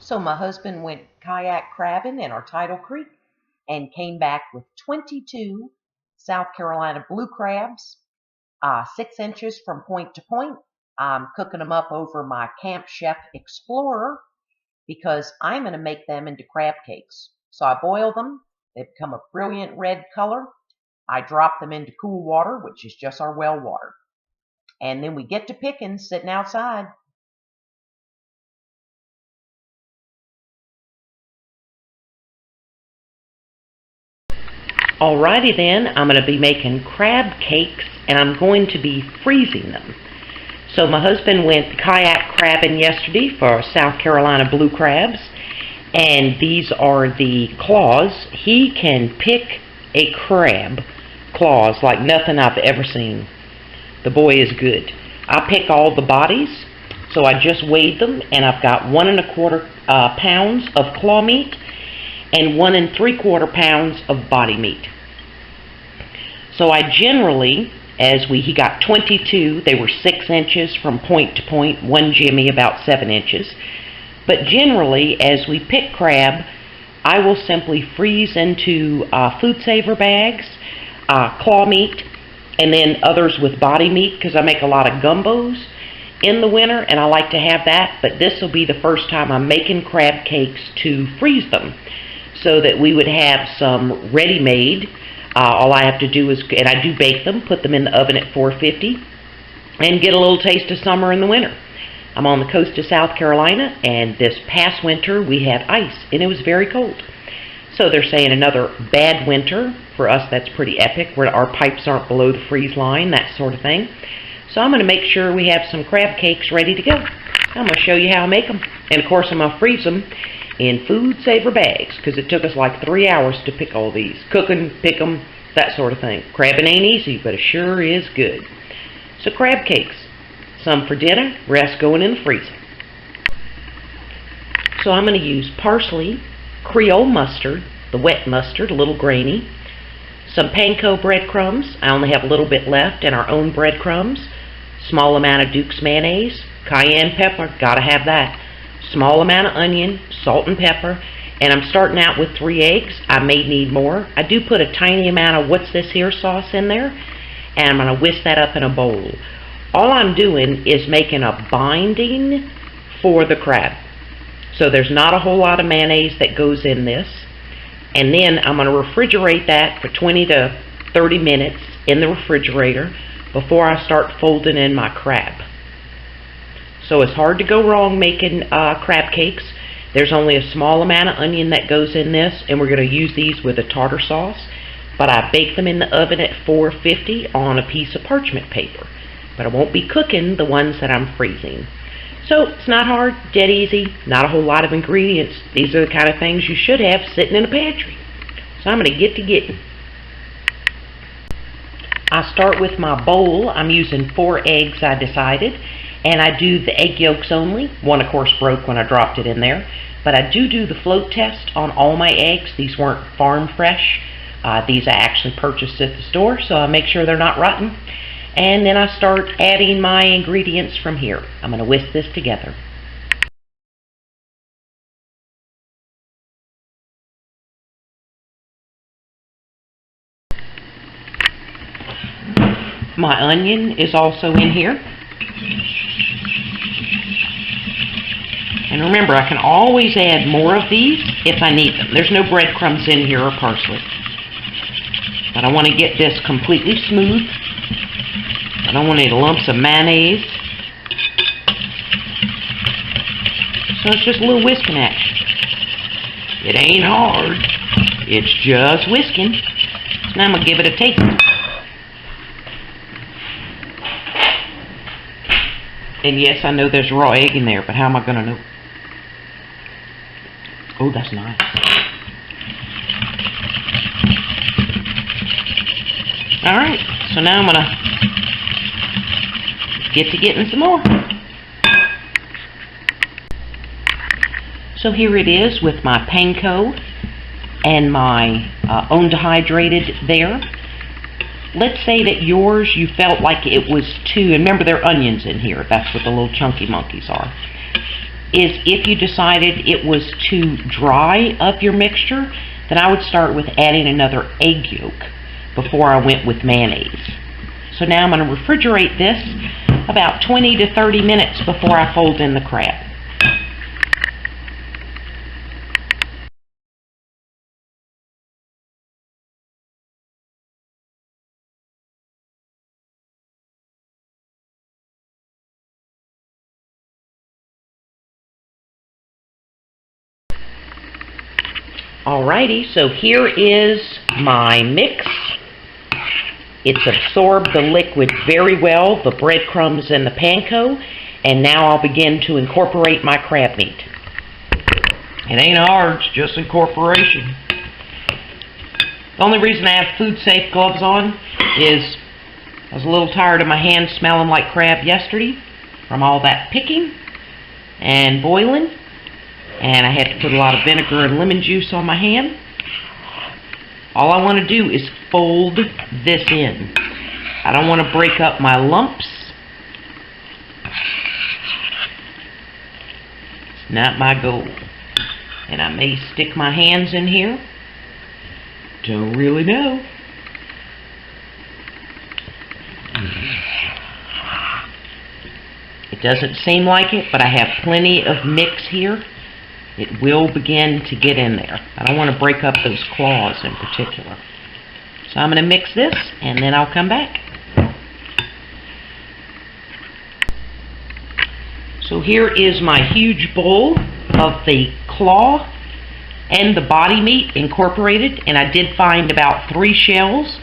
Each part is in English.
So my husband went kayak crabbing in our tidal creek and came back with 22 South Carolina blue crabs, 6 inches from point to point. I'm cooking them up over my Camp Chef Explorer because I'm going to make them into crab cakes. So I boil them. They become a brilliant red color. I drop them into cool water, which is just our well water. And then we get to picking, sitting outside. Alrighty then, I'm going to be making crab cakes and I'm going to be freezing them. So my husband went kayak crabbing yesterday for South Carolina blue crabs, and these are the claws. He can pick a crab claws like nothing I've ever seen. The boy is good. I pick all the bodies, so I just weighed them, and I've got 1 1/4 pounds of claw meat and 1 3/4 pounds of body meat. So I generally, he got 22, they were 6 inches from point to point, one jimmy about 7 inches. But generally, as we pick crab, I will simply freeze into food saver bags, claw meat, and then others with body meat, because I make a lot of gumbos in the winter, and I like to have that. But this will be the first time I'm making crab cakes to freeze them, so that we would have some ready-made. All I have to do is, and I do bake them, put them in the oven at 450, and get a little taste of summer in the winter. I'm on the coast of South Carolina, and this past winter we had ice, and it was very cold. So they're saying another bad winter. For us, that's pretty epic, where our pipes aren't below the freeze line, that sort of thing. So I'm going to make sure we have some crab cakes ready to go. I'm going to show you how I make them. And of course, I'm going to freeze them in food saver bags, because it took us like 3 hours to pick all these. Cook them, pick them, that sort of thing. Crabbing ain't easy, but it sure is good. So crab cakes. Some for dinner, rest going in the freezer. So I'm going to use parsley, Creole mustard, the wet mustard, a little grainy, some panko breadcrumbs. I only have a little bit left, and our own breadcrumbs, small amount of Duke's mayonnaise, cayenne pepper, gotta have that, small amount of onion, salt and pepper, and I'm starting out with 3 eggs. I may need more. I do put a tiny amount of what's this here sauce in there, and I'm going to whisk that up in a bowl. All I'm doing is making a binding for the crab. So there's not a whole lot of mayonnaise that goes in this. And then I'm going to refrigerate that for 20 to 30 minutes in the refrigerator before I start folding in my crab. So it's hard to go wrong making crab cakes. There's only a small amount of onion that goes in this, and we're going to use these with a tartar sauce. But I bake them in the oven at 450 on a piece of parchment paper. But I won't be cooking the ones that I'm freezing. So it's not hard, dead easy, not a whole lot of ingredients. These are the kind of things you should have sitting in a pantry. So I'm going to get to getting. I start with my bowl. I'm using 4 eggs, I decided. And I do the egg yolks only. One, of course, broke when I dropped it in there. But I do the float test on all my eggs. These weren't farm fresh. These I actually purchased at the store, so I make sure they're not rotten. And then I start adding my ingredients from here. I'm going to whisk this together. My onion is also in here. And remember, I can always add more of these if I need them. There's no breadcrumbs in here or parsley. But I want to get this completely smooth. I don't want any lumps of mayonnaise. So it's just a little whisking action. It ain't hard. It's just whisking. So now I'm going to give it a taste. And yes, I know there's raw egg in there, but how am I going to know? Oh, that's nice. Alright, so now I'm going to get to getting some more. So here it is with my panko and my own dehydrated there. Let's say that yours, you felt like it was too, and remember there are onions in here, that's what the little chunky monkeys are. is if you decided it was too dry of your mixture, then I would start with adding another egg yolk before I went with mayonnaise. So now I'm going to refrigerate this about 20 to 30 minutes before I fold in the crab. Alrighty, so here is my mix. It's absorbed the liquid very well, the breadcrumbs and the panko, and now I'll begin to incorporate my crab meat. It ain't hard, it's just incorporation. The only reason I have food safe gloves on is I was a little tired of my hands smelling like crab yesterday from all that picking and boiling. And I had to put a lot of vinegar and lemon juice on my hand. All I want to do is fold this in. I don't want to break up my lumps. It's not my goal. And I may stick my hands in here. Don't really know. It doesn't seem like it, but I have plenty of mix here. It will begin to get in there. I don't want to break up those claws in particular. So I'm going to mix this, and then I'll come back. So here is my huge bowl of the claw and the body meat incorporated, and I did find about 3 shells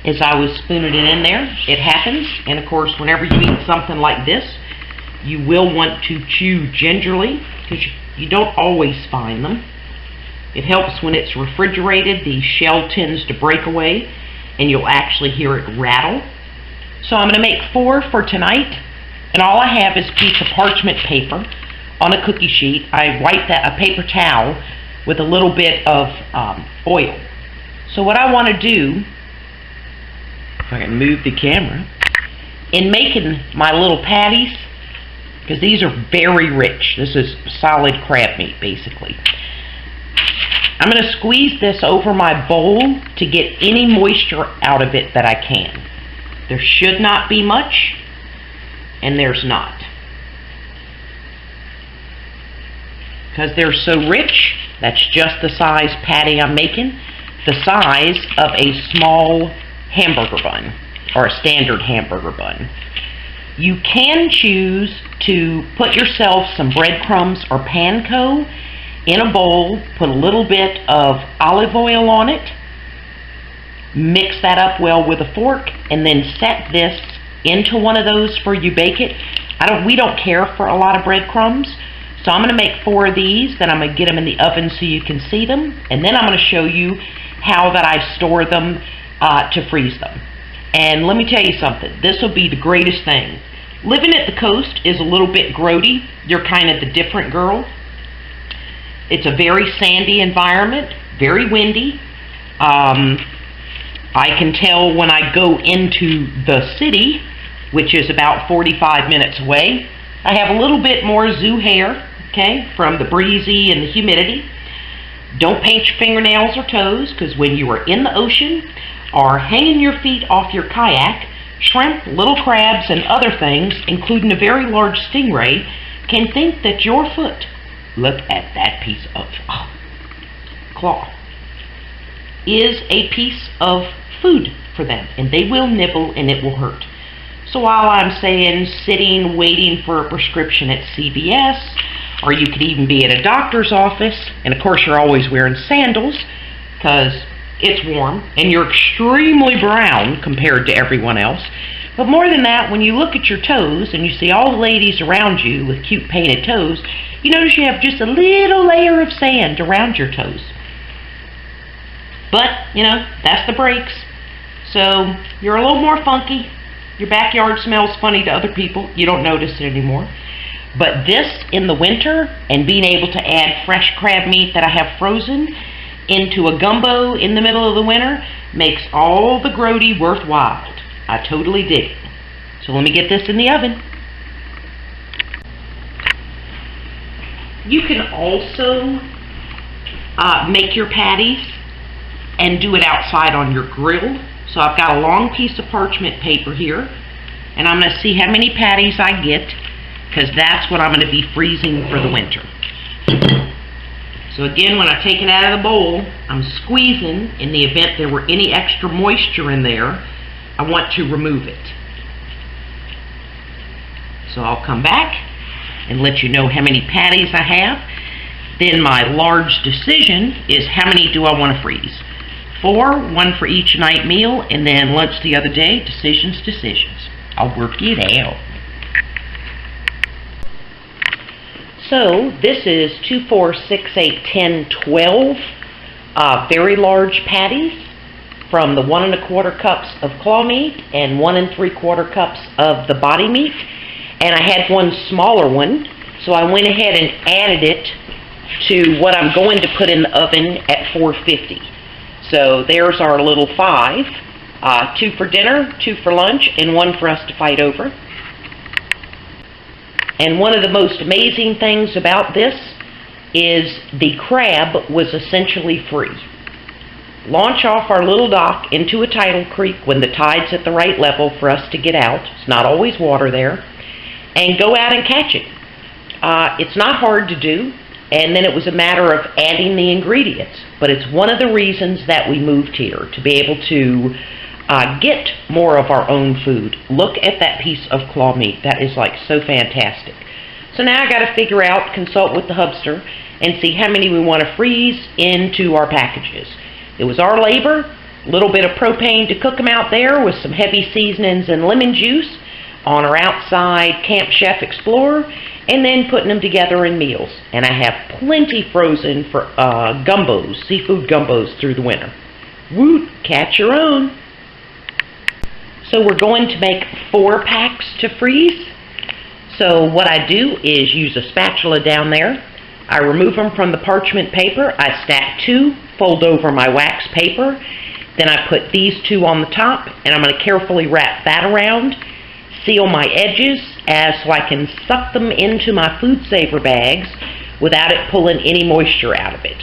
as I was spooning it in there. It happens, and of course whenever you eat something like this, you will want to chew gingerly, because you don't always find them. It helps when it's refrigerated. The shell tends to break away and you'll actually hear it rattle. So I'm going to make 4 for tonight, and all I have is a piece of parchment paper on a cookie sheet. I wipe a paper towel with a little bit of oil. So what I want to do, if I can move the camera, in making my little patties, because these are very rich. This is solid crab meat, basically. I'm going to squeeze this over my bowl to get any moisture out of it that I can. There should not be much, and there's not. Because they're so rich, that's just the size patty I'm making, the size of a small hamburger bun, or a standard hamburger bun. You can choose to put yourself some breadcrumbs or panko in a bowl, put a little bit of olive oil on it, mix that up well with a fork, and then set this into one of those for you bake it. We don't care for a lot of breadcrumbs, so I'm going to make 4 of these, then I'm going to get them in the oven so you can see them, and then I'm going to show you how that I store them to freeze them. And let me tell you something, this will be the greatest thing. Living at the coast is a little bit grody. You're kind of the different girl. It's a very sandy environment, very windy. I can tell when I go into the city, which is about 45 minutes away, I have a little bit more zoo hair, okay, from the breezy and the humidity. Don't paint your fingernails or toes, because when you are in the ocean or hanging your feet off your kayak, shrimp, little crabs, and other things, including a very large stingray, can think that your foot, look at that piece of claw, is a piece of food for them, and they will nibble and it will hurt. So while I'm saying sitting waiting for a prescription at CVS, or you could even be at a doctor's office, and of course you're always wearing sandals because it's warm and you're extremely brown compared to everyone else. But more than that, when you look at your toes and you see all the ladies around you with cute painted toes, you notice you have just a little layer of sand around your toes. But, you know, that's the breaks. So you're a little more funky. Your backyard smells funny to other people. You don't notice it anymore. But this in the winter, and being able to add fresh crab meat that I have frozen into a gumbo in the middle of the winter, makes all the grody worthwhile. I totally dig it. So let me get this in the oven. You can also make your patties and do it outside on your grill. So I've got a long piece of parchment paper here, and I'm going to see how many patties I get, because that's what I'm going to be freezing for the winter. So again, when I take it out of the bowl, I'm squeezing. In the event there were any extra moisture in there, I want to remove it. So I'll come back and let you know how many patties I have. Then my large decision is how many do I want to freeze? 4, 1 for each night meal, and then lunch the other day. Decisions. I'll work it out. So this is 2, 4, 6, 8, 10, 12 very large patties from the 1 1/4 cups of claw meat and 1 3/4 cups of the body meat. And I had one smaller one, so I went ahead and added it to what I'm going to put in the oven at 450. So there's our little 5, 2 for dinner, 2 for lunch, and 1 for us to fight over. And one of the most amazing things about this is the crab was essentially free. Launch off our little dock into a tidal creek when the tide's at the right level for us to get out. It's not always water there. And go out and catch it. It's not hard to do, and then it was a matter of adding the ingredients. But it's one of the reasons that we moved here, to be able to get more of our own food. Look at that piece of claw meat. That is like so fantastic. So now I got to figure out, consult with the hubster, and see how many we want to freeze into our packages. It was our labor, a little bit of propane to cook them out there with some heavy seasonings and lemon juice on our outside Camp Chef Explorer, and then putting them together in meals. And I have plenty frozen for gumbos, seafood gumbos through the winter. Woot, catch your own. So we're going to make 4 packs to freeze. So what I do is use a spatula down there. I remove them from the parchment paper. I stack 2, fold over my wax paper. Then I put these 2 on the top, and I'm going to carefully wrap that around. Seal my edges so I can suck them into my food saver bags without it pulling any moisture out of it.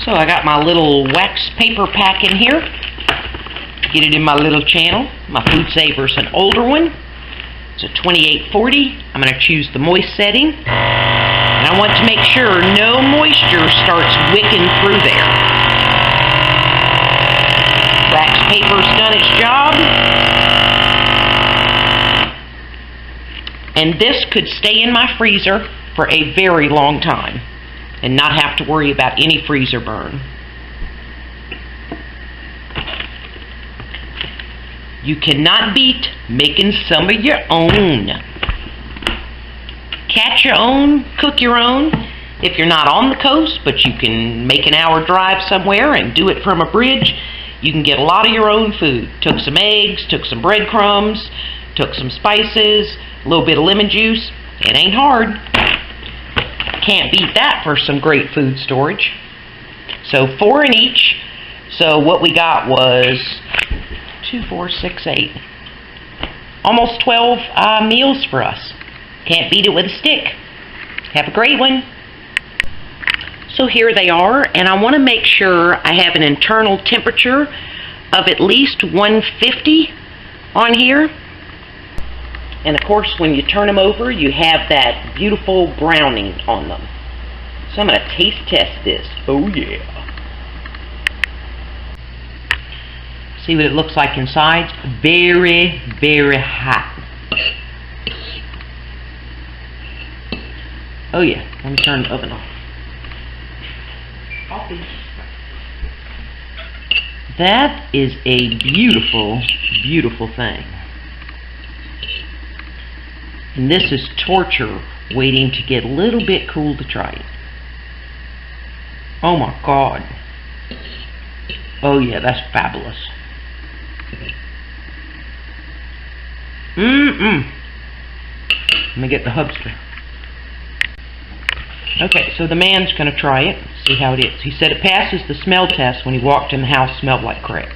So I got my little wax paper pack in here. Get it in my little channel. My food saver's an older one. It's a 2840. I'm going to choose the moist setting. And I want to make sure no moisture starts wicking through there. Wax paper's done its job. And this could stay in my freezer for a very long time and not have to worry about any freezer burn. You cannot beat making some of your own. Catch your own, cook your own. If you're not on the coast, but you can make an hour drive somewhere and do it from a bridge, you can get a lot of your own food. Took some eggs, took some breadcrumbs, took some spices, a little bit of lemon juice. It ain't hard. Can't beat that for some great food storage. So 4 in each. So what we got was 2, 4, 6, 8. Almost 12 meals for us. Can't beat it with a stick. Have a great one. So here they are, and I want to make sure I have an internal temperature of at least 150 on here. And of course, when you turn them over, you have that beautiful browning on them. So I'm going to taste test this. Oh yeah. See what it looks like inside? Very, very hot. Oh yeah, let me turn the oven off. Coffee. That is a beautiful, beautiful thing. And this is torture waiting to get a little bit cool to try it. Oh my God. Oh yeah, that's fabulous. Let me get the hubster. Okay, so the man's going to try it, See how it is. He said it passes the smell test. When he walked in the house, smelled like crab.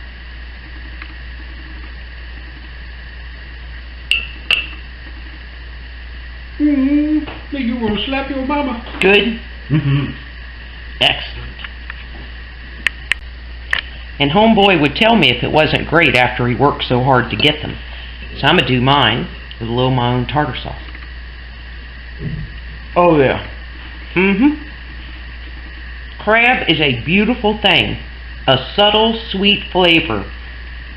Think you want to slap your mama? Good? Mm-hmm. Excellent. And homeboy would tell me if it wasn't great after he worked so hard to get them. So I'm going to do mine with a little of my own tartar sauce. Oh yeah. Mm-hmm. Crab is a beautiful thing. A subtle, sweet flavor.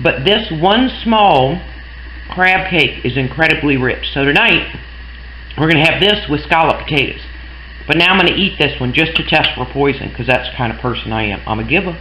But this one small crab cake is incredibly rich. So tonight, we're going to have this with scalloped potatoes. But now I'm going to eat this one just to test for poison, because that's the kind of person I am. I'm a giver.